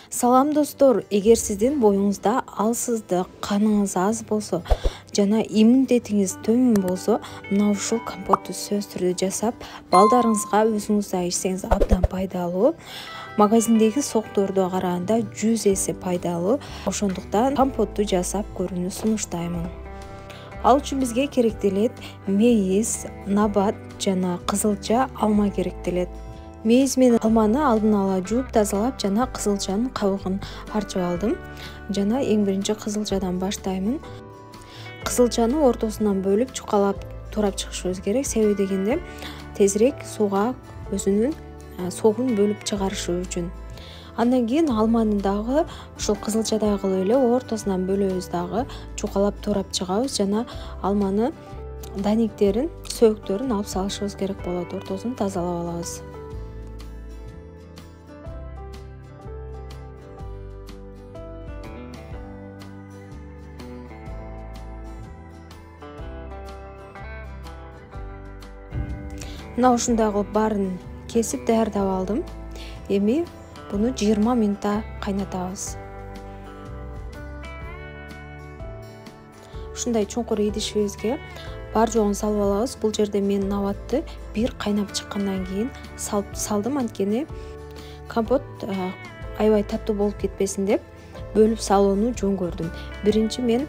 Салам достор, эгер сиздин боюңузда алсыздык, каныңыз аз болсо жана иммунитетиңиз төмөн болсо, мына ушул компотту сөзсүз түрдө жасап, балдарыңызга өзүңүз да ичсеңиз абдан пайдалуу. Магазиндеги соктордо караганда 100 эсе пайдалуу. Ошондуктан компотту жасап көрүүнү сунуштаймын. Ал үчүн бизге керектелет мейиз, набат жана кызылча алма керектелет. Мейиз менен алманы алдын ала жууп тазалап жана кызылчанын кабыгын арчып алдым. Жана эң биринчи кызылчадан баштаймын. Кызылчаны ортосунан бөлүп чукалап турап чыгышыбыз керек. Себеби дегенде тезирээк сууга өзүнүн соогун бөлүп чыгарышы үчүн. Андан кийин алманы дагы ушул кызылчадагы эле ортосунан бөлөбүз дагы, чукалап турап чыгабыз жана алманы даниктерин, сөөктөрүн алып салышыбыз керек болот. Ортосун тазалап алабыз. Мына ушундай кылып баарын кесип даярдап алдым. Эми буну 20 минутта кайнатабыз. Ушундай чуңкур идишибизге бар жогун салып алабыз. Бул жерде мен набатты бир кайнап чыккандан кийин салдым, анткени компот аябай таттуу болуп кетпесин деп бөлүп салууну жөн көрдүм. Биринчи мен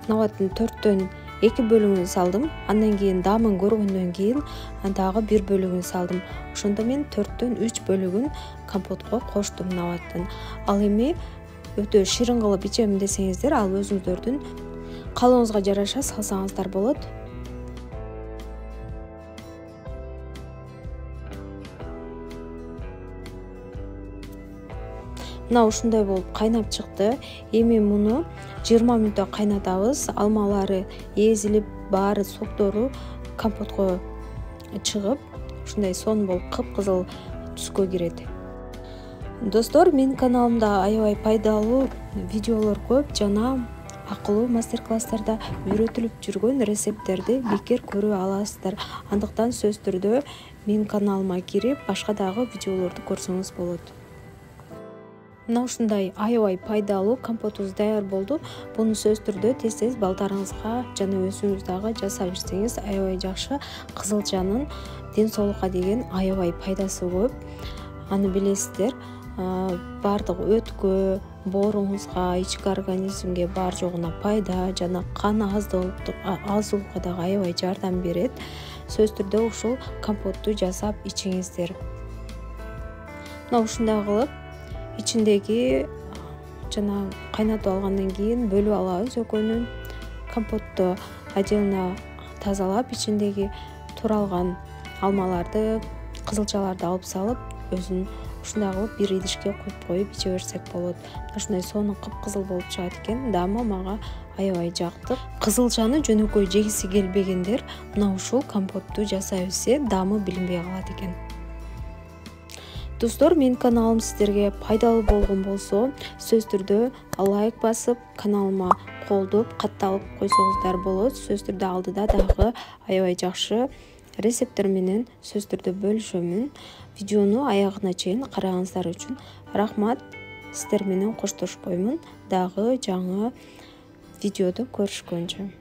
набаттын 4төн 2 бөлүгүн салдым. Андан кийин даамын көргөндөн кийин дагы 1 бөлүгүн салдым. Ошондо мен 4төн 3 бөлүгүн компотко коштум набаттын. Ал эми өтө ширин кылып ичем десеңиздер, ал өзүңүздөрдүн калооңузга жараша салсаңыздар болот. Мына ушундай болуп кайнап чыкты. Эми муну 20 мүнөттө кайнатабыз. Алмалары эзилип, баары соктору компотко чыгып, ушундай сонун болуп кыпкызыл түскө кирет. Достор, менин каналымда аябай пайдалуу видеолор көп жана акылуу мастер-класстарда үйрөтүлүп жүргөн рецепттерди бекер көрө аласыздар. Андыктан сөзсүз түрдө менин каналыма кирип, башка дагы видеолорду көрсөңүз болот. Мына ушундай аябай пайдалуу компотубуз даяр болду. Буну сөзсүз түрдө тез-тез балдарыңызга жана өзүңүз дагы жасап ичсеңиз аябай жакшы. Кызылчанын ден соолукка деген аябай пайдасы көп. Аны билесиздер. Бардык өткө, бооруңузга, ички организмге бар жогуна пайда жана кан аздуулукка дагы аябай жардам берет. Сөзсүз түрдө ушул компотту жасап ичиңиздер. Мына ушундай кылып ичиндеги жана кайнатып алгандан кийин бөлүп алабыз экөөнүн. Компотту отдельно тазалап, ичиндеги туралган алмаларды, кызылчаларды алып салып, өзүн ушундай кылып бир идишке коюп иче берсек болот. Ушундай сонун кыпкызыл болуп чыгат экен. Даамы мага аябай жакты. Кызылчаны жөнөкөй жегиси келбегендер мына ушул компотту жасай берсе, даамы билинбей калат экен. Достор, менин каналым сиздерге пайдалуу болгон болсо, сөзсүз түрдө лайк басып, каналыма колдоп, катталып койсоңуздар болот. Сөзсүз түрдө алдыда дагы аябай жакшы рецепттер менен сөзсүз түрдө бөлүшөмүн. Видеону аягына чейин карагыңыздар үчүн рахмат. Сиздер менен коштошпоймун. Дагы жаңы видеодо көрүшкөнчө.